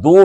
2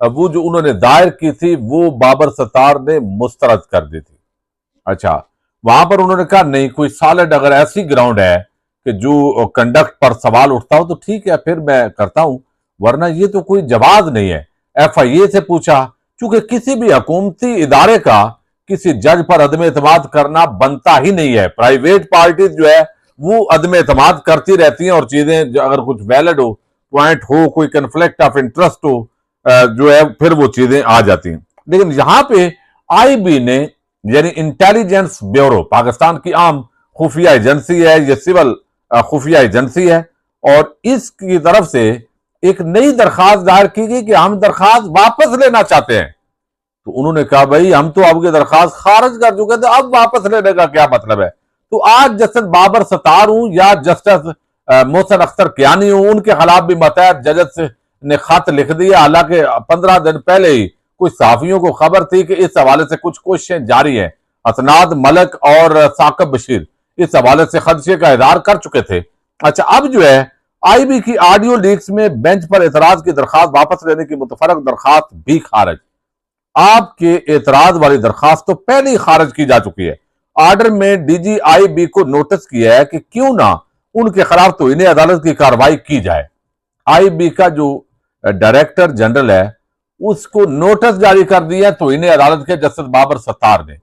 وہ جو انہوں نے دائر کی تھی وہ بابر ستار نے مسترد کر دی تھی۔ اچھا، وہاں پر انہوں نے کہا نہیں، کوئی سالڈ اگر ایسی گراؤنڈ ہے کہ جو کنڈکٹ پر سوال اٹھتا ہو تو ٹھیک ہے، پھر میں کرتا ہوں، ورنہ یہ تو کوئی جواز نہیں ہے۔ ایف آئی اے سے پوچھا، چونکہ کسی بھی حکومتی ادارے کا کسی جج پر عدم اعتماد کرنا بنتا ہی نہیں ہے۔ پرائیویٹ پارٹیز جو ہے وہ عدم اعتماد کرتی رہتی ہیں، اور چیزیں اگر کچھ ویلڈ ہو، پوائنٹ ہو، کوئی کنفلکٹ آف انٹرسٹ ہو، جو ہے پھر وہ چیزیں آ جاتی ہیں۔ لیکن یہاں پہ آئی بی نے، یعنی انٹیلیجنس بیورو، پاکستان کی عام خفیہ ایجنسی ہے، یہ سول خفیہ ایجنسی ہے، اور اس کی طرف سے ایک نئی درخواست دائر کی گئی کہ ہم درخواست واپس لینا چاہتے ہیں۔ تو انہوں نے کہا بھائی ہم تو آپ کی درخواست خارج کر چکے تھے، اب واپس لینے کا کیا مطلب ہے؟ تو آج جسٹس بابر ستار ہوں یا جسٹس محسن اختر کیانی ہوں، ان کے خلاف بھی متحد ججز نے خط لکھ دیا، حالانکہ 15 دن پہلے ہی کچھ صحافیوں کو خبر تھی کہ اس حوالے سے کچھ کوششیں جاری ہیں۔ اسناد ملک اور ثاقب بشیر اس حوالے سے خدشے کا اظہار کر چکے تھے۔ اچھا، اب جو ہے آئی بی کی آڈیو لیکس میں بینچ پر اعتراض کی درخواست واپس لینے کی متفرق درخواست بھی خارج۔ آپ کے اعتراض والی درخواست تو پہلے ہی خارج کی جا چکی ہے۔ آرڈر میں ڈی جی آئی بی کو نوٹس کیا ہے کہ کیوں نہ ان کے خلاف توہین عدالت کی کارروائی کی جائے۔ آئی بی کا جو ڈائریکٹر جنرل ہے اس کو نوٹس جاری کر دیا توہین عدالت کے جسٹس بابر ستار نے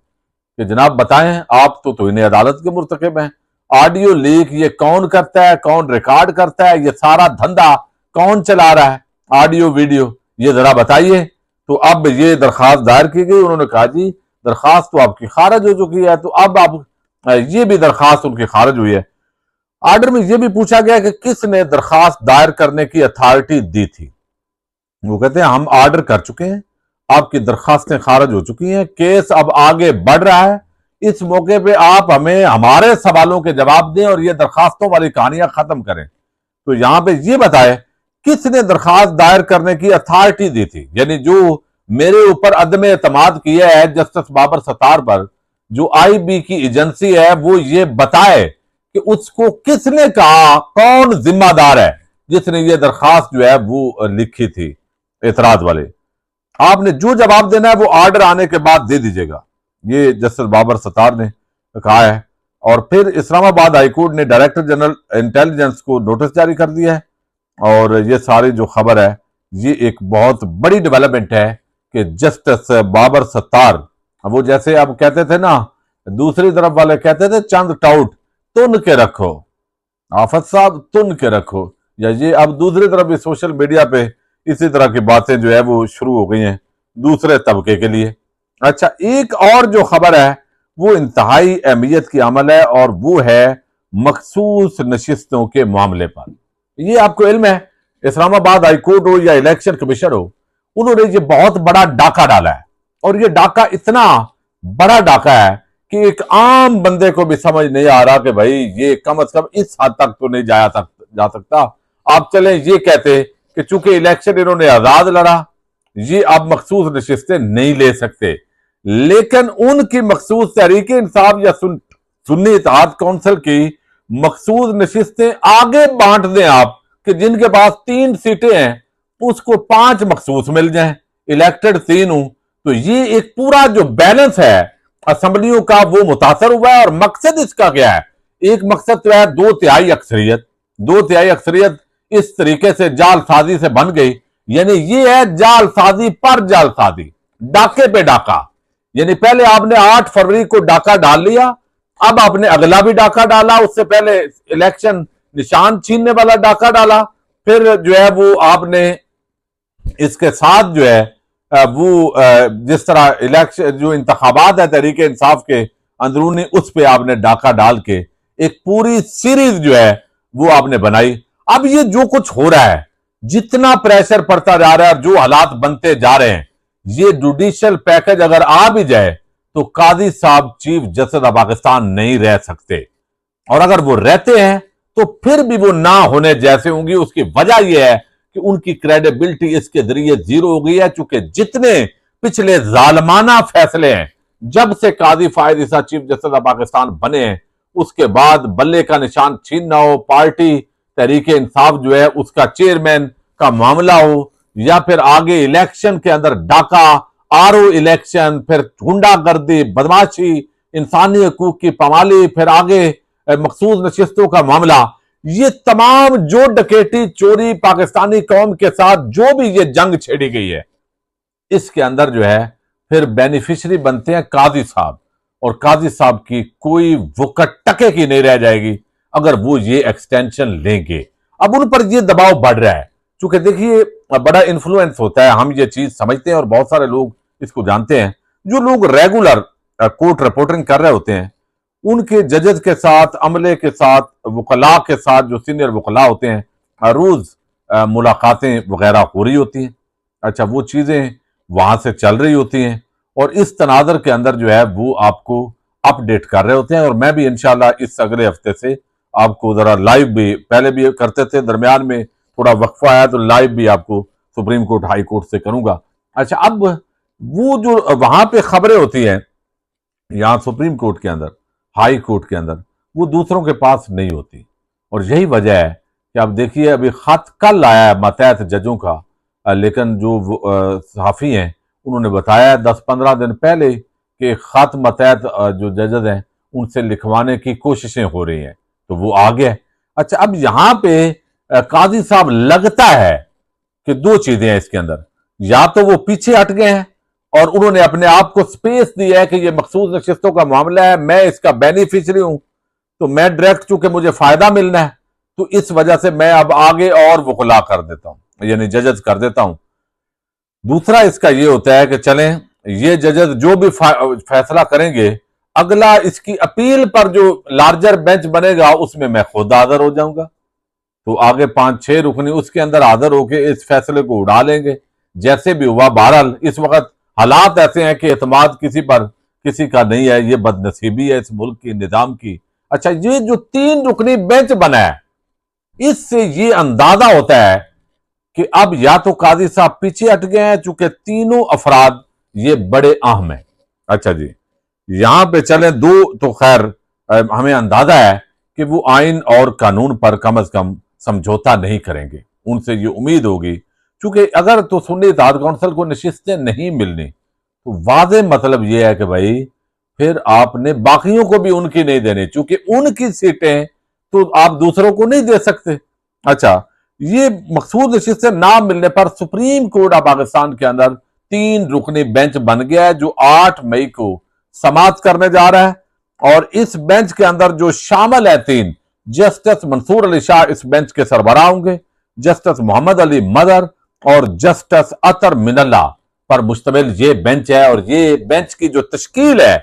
کہ جناب بتائیں، آپ تو توہین عدالت کے مرتکب ہیں۔ آڈیو لیک یہ کون کرتا ہے، کون ریکارڈ کرتا ہے، یہ سارا دھندا کون چلا رہا ہے، آڈیو ویڈیو، یہ ذرا بتائیے۔ تو اب یہ درخواست دائر کی گئی، انہوں نے کہا جی درخواست تو آپ کی خارج ہو چکی ہے، تو اب آپ یہ بھی درخواست ان کی خارج ہوئی ہے۔ آرڈر میں یہ بھی پوچھا گیا کہ کس نے درخواست دائر کرنے کی اتھارٹی دی تھی۔ وہ کہتے ہیں ہم آرڈر کر چکے ہیں، آپ کی درخواستیں خارج ہو چکی ہیں، کیس اب آگے بڑھ رہا ہے، اس موقع پہ آپ ہمیں ہمارے سوالوں کے جواب دیں اور یہ درخواستوں والی کہانیاں ختم کریں۔ تو یہاں پہ یہ بتائے کس نے درخواست دائر کرنے کی اتھارٹی دی تھی، یعنی جو میرے اوپر عدم اعتماد کیا ہے جسٹس بابر ستار پر، جو آئی بی کی ایجنسی ہے وہ یہ بتائے کہ اس کو کس نے کہا، کون ذمہ دار ہے جس نے یہ درخواست جو ہے وہ لکھی تھی اعتراض والے۔ آپ نے جو جواب دینا ہے وہ آرڈر آنے کے بعد دے دیجئے گا، یہ جسٹس بابر ستار نے کہا ہے۔ اور پھر اسلام آباد ہائی کورٹ نے ڈائریکٹر جنرل انٹیلیجنس کو نوٹس جاری کر دیا ہے، اور یہ ساری جو خبر ہے یہ ایک بہت بڑی ڈیولپمنٹ ہے کہ جسٹس بابر ستار، وہ جیسے اب کہتے تھے نا، دوسری طرف والے کہتے تھے چند ٹاؤٹ تن کے رکھو، آفت صاحب تن کے رکھو، یا یہ اب دوسری طرف بھی سوشل میڈیا پہ اسی طرح کی باتیں جو ہے وہ شروع ہو گئی ہیں دوسرے طبقے کے لیے۔ اچھا، ایک اور جو خبر ہے وہ انتہائی اہمیت کی عمل ہے، اور وہ ہے مخصوص نشستوں کے معاملے پر۔ یہ آپ کو علم ہے، اسلام آباد ہائی کورٹ ہو یا الیکشن کمیشن ہو، انہوں نے یہ بہت بڑا ڈاکہ ڈالا ہے، اور یہ ڈاکہ اتنا بڑا ڈاکہ ہے کہ ایک عام بندے کو بھی سمجھ نہیں آ رہا کہ بھائی یہ کم از کم اس حد تک تو نہیں جا سکتا۔ آپ چلیں یہ کہتے کہ چونکہ الیکشن انہوں نے آزاد لڑا، یہ اب مخصوص نشستیں نہیں لے سکتے، لیکن ان کی مخصوص تحریک انصاف یا سنی اتحاد کونسل کی مخصوص نشستیں آگے بانٹ دیں آپ، کہ جن کے پاس 3 سیٹیں ہیں اس کو 5 مخصوص مل جائیں، الیکٹڈ 3 ہوں، تو یہ ایک پورا جو بیلنس ہے اسمبلیوں کا وہ متاثر ہوا ہے۔ اور مقصد اس کا کیا ہے؟ ایک مقصد تو ہے 2/3 اکثریت، 2/3 اکثریت اس طریقے سے جال سازی سے بن گئی، یعنی یہ ہے جال سازی پر جال سازی، ڈاکے پہ ڈاکہ، یعنی پہلے آپ نے 8 فروری کو ڈاکہ ڈال لیا، اب آپ نے اگلا بھی ڈاکہ ڈالا، اس سے پہلے الیکشن نشان چھیننے والا ڈاکہ ڈالا، پھر جو ہے وہ آپ نے اس کے ساتھ جو ہے وہ جس طرح الیکشن جو انتخابات ہے تحریک انصاف کے اندرونی، اس پہ آپ نے ڈاکہ ڈال کے ایک پوری سیریز جو ہے وہ آپ نے بنائی۔ اب یہ جو کچھ ہو رہا ہے، جتنا پریشر پڑتا جا رہا ہے اور جو حالات بنتے جا رہے ہیں، یہ جوڈیشل پیکج اگر آ بھی جائے تو قاضی صاحب چیف جسٹس آف پاکستان نہیں رہ سکتے، اور اگر وہ رہتے ہیں تو پھر بھی وہ نہ ہونے جیسے ہوں گی۔ اس کی وجہ یہ ہے کہ ان کی کریڈیبلٹی اس کے ذریعے زیرو ہو گئی ہے، چونکہ جتنے پچھلے ظالمانہ فیصلے ہیں جب سے قاضی فائز عیسیٰ چیف جسٹس آف پاکستان بنے ہیں، اس کے بعد بلے کا نشان چھیننا ہو، پارٹی تحریک انصاف جو ہے اس کا چیئرمین کا معاملہ ہو، یا پھر آگے الیکشن کے اندر ڈاکہ، آرو الیکشن، پھر گنڈا گردی، بدماشی، انسانی حقوق کی پامالی، پھر آگے مخصوص نشستوں کا معاملہ، یہ تمام جو ڈکیٹی چوری پاکستانی قوم کے ساتھ جو بھی یہ جنگ چھیڑی گئی ہے، اس کے اندر جو ہے پھر بینیفیشری بنتے ہیں قاضی صاحب، اور قاضی صاحب کی کوئی وقت ٹکے کی نہیں رہ جائے گی اگر وہ یہ ایکسٹینشن لیں گے۔ اب ان پر یہ دباؤ بڑھ رہا ہے، چونکہ دیکھیے بڑا انفلوئنس ہوتا ہے، ہم یہ چیز سمجھتے ہیں اور بہت سارے لوگ اس کو جانتے ہیں، جو لوگ ریگولر کورٹ رپورٹنگ کر رہے ہوتے ہیں، ان کے ججز کے ساتھ، عملے کے ساتھ، وکلاء کے ساتھ، جو سینئر وکلاء ہوتے ہیں، ہر روز ملاقاتیں وغیرہ ہو رہی ہوتی ہیں۔ اچھا، وہ چیزیں وہاں سے چل رہی ہوتی ہیں، اور اس تناظر کے اندر جو ہے وہ آپ کو اپ ڈیٹ کر رہے ہوتے ہیں، اور میں بھی انشاءاللہ اس اگلے ہفتے سے آپ کو ذرا لائیو بھی، پہلے بھی کرتے تھے، درمیان میں تھوڑا وقفہ آیا تو لائیو بھی آپ کو سپریم کورٹ ہائی کورٹ سے کروں گا۔ اچھا، اب وہ جو وہاں پہ خبریں ہوتی ہیں یہاں سپریم کورٹ کے اندر، ہائی کورٹ کے اندر، وہ دوسروں کے پاس نہیں ہوتی، اور یہی وجہ ہے کہ اب دیکھیے ابھی خط کل آیا ہے ماتحت ججوں کا، لیکن جو صحافی ہیں انہوں نے بتایا 10-15 دن پہلے کہ خط ماتحت جو ججز ہیں ان سے لکھوانے کی کوششیں ہو رہی ہیں، تو وہ آ گیا۔ اچھا، اب یہاں پہ قاضی صاحب لگتا ہے کہ دو چیزیں ہیں اس کے اندر، یا تو وہ پیچھے ہٹ گئے ہیں اور انہوں نے اپنے آپ کو سپیس دی ہے کہ یہ مخصوص نشستوں کا معاملہ ہے، میں اس کا بینیفیشری ہوں، تو میں ڈائریکٹ چونکہ مجھے فائدہ ملنا ہے تو اس وجہ سے میں اب آگے اور وکلا کر دیتا ہوں، یعنی ججز کر دیتا ہوں۔ دوسرا اس کا یہ ہوتا ہے کہ چلیں یہ ججز جو بھی فیصلہ کریں گے، اگلا اس کی اپیل پر جو لارجر بینچ بنے گا اس میں میں خود حاضر ہو جاؤں گا، تو آگے 5-6 رکنی اس کے اندر حاضر ہو کے اس فیصلے کو اڑا لیں گے، جیسے بھی ہوا۔ بہرحال اس وقت حالات ایسے ہیں کہ اعتماد کسی پر کسی کا نہیں ہے، یہ بد نصیبی ہے اس ملک کی نظام کی۔ اچھا، یہ جو 3 رکنی بینچ بنا ہے، اس سے یہ اندازہ ہوتا ہے کہ اب یا تو قاضی صاحب پیچھے ہٹ گئے ہیں، چونکہ تینوں افراد یہ بڑے اہم ہیں۔ اچھا جی، یہاں پہ چلیں دو تو خیر ہمیں اندازہ ہے کہ وہ آئین اور قانون پر کم از کم سمجھوتا نہیں کریں گے، ان سے یہ امید ہوگی، چونکہ اگر تو سنی اتحاد کونسل کو نشستیں نہیں ملنی تو واضح مطلب یہ ہے کہ بھائی پھر آپ نے باقیوں کو بھی ان کی نہیں دینی، چونکہ ان کی سیٹیں تو آپ دوسروں کو نہیں دے سکتے۔ اچھا، یہ مخصوص نشستیں نہ ملنے پر سپریم کورٹ آف پاکستان کے اندر 3 رکنی بینچ بن گیا ہے، جو 8 مئی کو سماعت کرنے جا رہا ہے، اور اس بینچ کے اندر جو شامل ہے 3، جسٹس منصور علی شاہ اس بینچ کے سربراہ ہوں گے، جسٹس محمد علی مدر اور جسٹس اطہر من اللہ پر مشتمل یہ بینچ ہے، اور یہ بینچ کی جو تشکیل ہے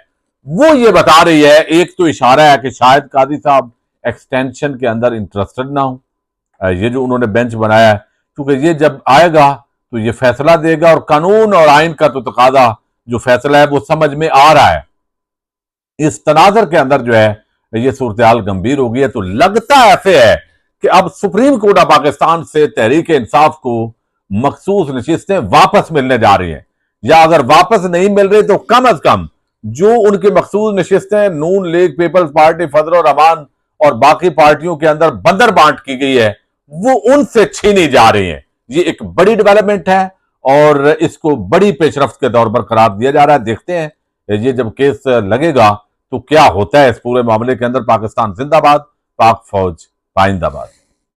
وہ یہ بتا رہی ہے، ایک تو اشارہ ہے کہ شاید قاضی صاحب ایکسٹینشن کے اندر انٹرسٹڈ نہ ہوں، یہ جو انہوں نے بینچ بنایا ہے، کیونکہ یہ جب آئے گا تو یہ فیصلہ دے گا، اور قانون اور آئین کا تو تقاضا جو فیصلہ ہے وہ سمجھ میں آ رہا ہے۔ اس تناظر کے اندر جو ہے یہ صورتحال گمبھیر ہو گئی ہے، تو لگتا ایسے ہے کہ اب سپریم کورٹ آف پاکستان سے تحریک انصاف کو مخصوص نشستیں واپس ملنے جا رہی ہیں، یا اگر واپس نہیں مل رہی تو کم از کم جو ان کی مخصوص نشستیں نون لیگ، پیپلز پارٹی، فضل الرحمان اور باقی پارٹیوں کے اندر بندر بانٹ کی گئی ہے، وہ ان سے چھینی جا رہی ہیں۔ یہ ایک بڑی ڈیولپمنٹ ہے، اور اس کو بڑی پیش رفت کے طور پر قرار دیا جا رہا ہے۔ دیکھتے ہیں یہ جب کیس لگے گا تو کیا ہوتا ہے اس پورے معاملے کے اندر۔ پاکستان زندہ باد، پاک فوج پائندہ باد۔